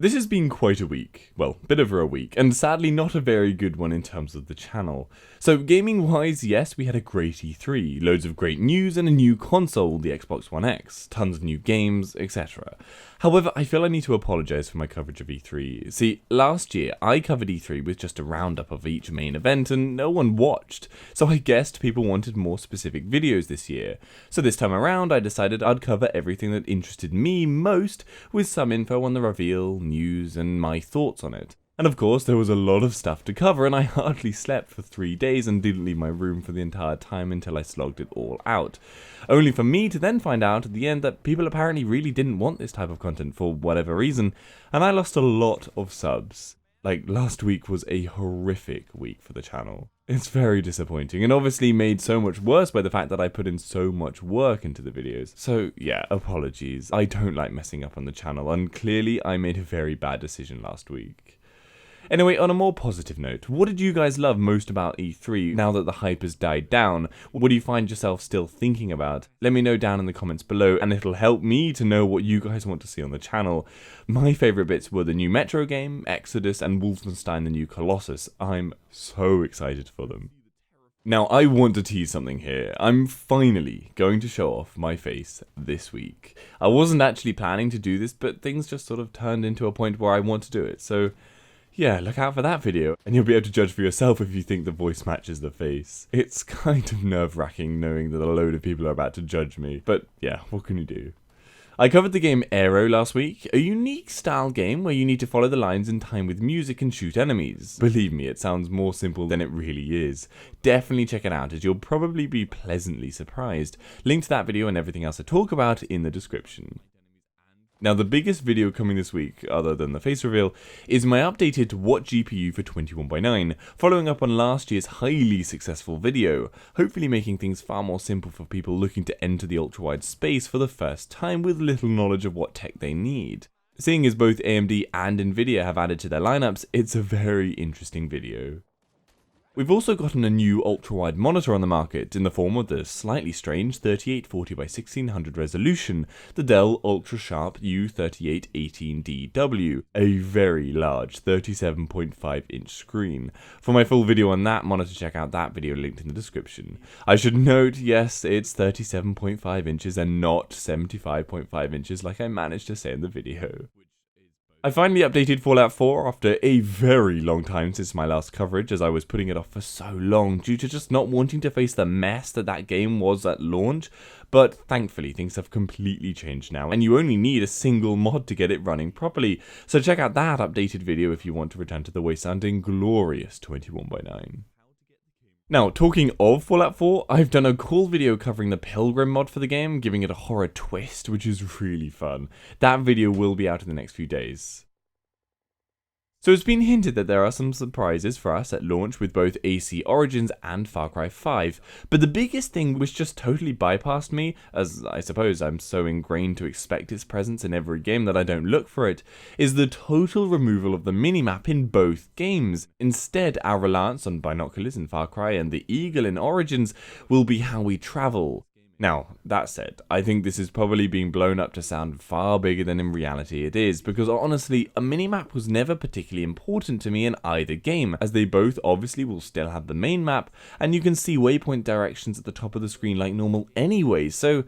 This has been quite a week, well, bit over a week, and sadly not a very good one in terms of the channel. So gaming wise, yes, we had a great E3, loads of great news and a new console, the Xbox One X, tons of new games, etc. However, I feel I need to apologise for my coverage of E3. See, last year I covered E3 with just a roundup of each main event and no one watched, so I guessed people wanted more specific videos this year. So this time around I decided I'd cover everything that interested me most, with some info on the reveal, news, and my thoughts on it. And of course, there was a lot of stuff to cover, and I hardly slept for 3 days and didn't leave my room for the entire time until I slogged it all out. Only for me to then find out at the end that people apparently really didn't want this type of content for whatever reason, and I lost a lot of subs. Like, last week was a horrific week for the channel. It's very disappointing, and obviously made so much worse by the fact that I put in so much work into the videos. So yeah, apologies. I don't like messing up on the channel, and clearly I made a very bad decision last week. Anyway, on a more positive note, what did you guys love most about E3 now that the hype has died down? What do you find yourself still thinking about? Let me know down in the comments below, and it'll help me to know what you guys want to see on the channel. My favourite bits were the new Metro game, Exodus, and Wolfenstein the New Colossus. I'm so excited for them. Now, I want to tease something here. I'm finally going to show off my face this week. I wasn't actually planning to do this, but things just sort of turned into a point where I want to do it, so yeah, look out for that video, and you'll be able to judge for yourself if you think the voice matches the face. It's kind of nerve-wracking knowing that a load of people are about to judge me, but yeah, what can you do? I covered the game Aero last week, a unique style game where you need to follow the lines in time with music and shoot enemies. Believe me, it sounds more simple than it really is. Definitely check it out, as you'll probably be pleasantly surprised. Link to that video and everything else I talk about in the description. Now, the biggest video coming this week, other than the face reveal, is my updated What GPU for 21x9, following up on last year's highly successful video, hopefully making things far more simple for people looking to enter the ultrawide space for the first time with little knowledge of what tech they need. Seeing as both AMD and Nvidia have added to their lineups, it's a very interesting video. We've also gotten a new ultra-wide monitor on the market in the form of the slightly strange 3840x1600 resolution, the Dell Ultra-Sharp U3818DW, a very large 37.5 inch screen. For my full video on that monitor, check out that video linked in the description. I should note, yes, it's 37.5 inches and not 75.5 inches like I managed to say in the video. I finally updated Fallout 4 after a very long time since my last coverage, as I was putting it off for so long due to just not wanting to face the mess that game was at launch, but thankfully things have completely changed now, and you only need a single mod to get it running properly, so check out that updated video if you want to return to the way sounding glorious 21x9. Now, talking of Fallout 4, I've done a cool video covering the Pilgrim mod for the game, giving it a horror twist, which is really fun. That video will be out in the next few days. So it's been hinted that there are some surprises for us at launch with both AC Origins and Far Cry 5, but the biggest thing which just totally bypassed me, as I suppose I'm so ingrained to expect its presence in every game that I don't look for it, is the total removal of the minimap in both games. Instead, our reliance on binoculars in Far Cry and the Eagle in Origins will be how we travel. Now, that said, I think this is probably being blown up to sound far bigger than in reality it is, because honestly, a minimap was never particularly important to me in either game, as they both obviously will still have the main map, and you can see waypoint directions at the top of the screen like normal anyway, so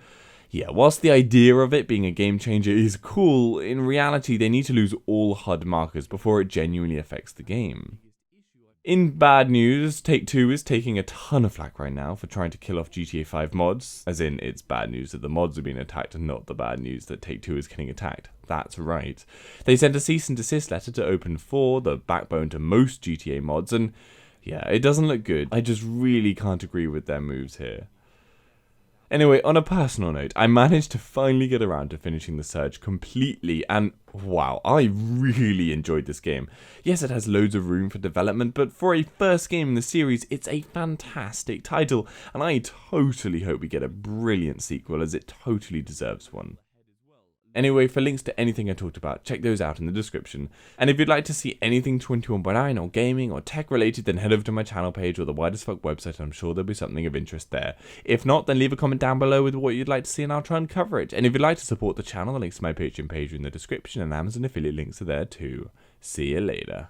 yeah, whilst the idea of it being a game changer is cool, in reality they need to lose all HUD markers before it genuinely affects the game. In bad news, Take-Two is taking a ton of flack right now for trying to kill off GTA 5 mods, as in it's bad news that the mods are being attacked and not the bad news that Take-Two is getting attacked. That's right. They sent a cease and desist letter to Open4, the backbone to most GTA mods, and yeah, it doesn't look good. I just really can't agree with their moves here. Anyway, on a personal note, I managed to finally get around to finishing the Surge completely, and wow, I really enjoyed this game. Yes, it has loads of room for development, but for a first game in the series, it's a fantastic title, and I totally hope we get a brilliant sequel, as it totally deserves one. Anyway, for links to anything I talked about, check those out in the description. And if you'd like to see anything 21.9 or gaming or tech related, then head over to my channel page or the WideAsFcuk website. I'm sure there'll be something of interest there. If not, then leave a comment down below with what you'd like to see and I'll try and cover it. And if you'd like to support the channel, the links to my Patreon page are in the description and Amazon affiliate links are there too. See you later.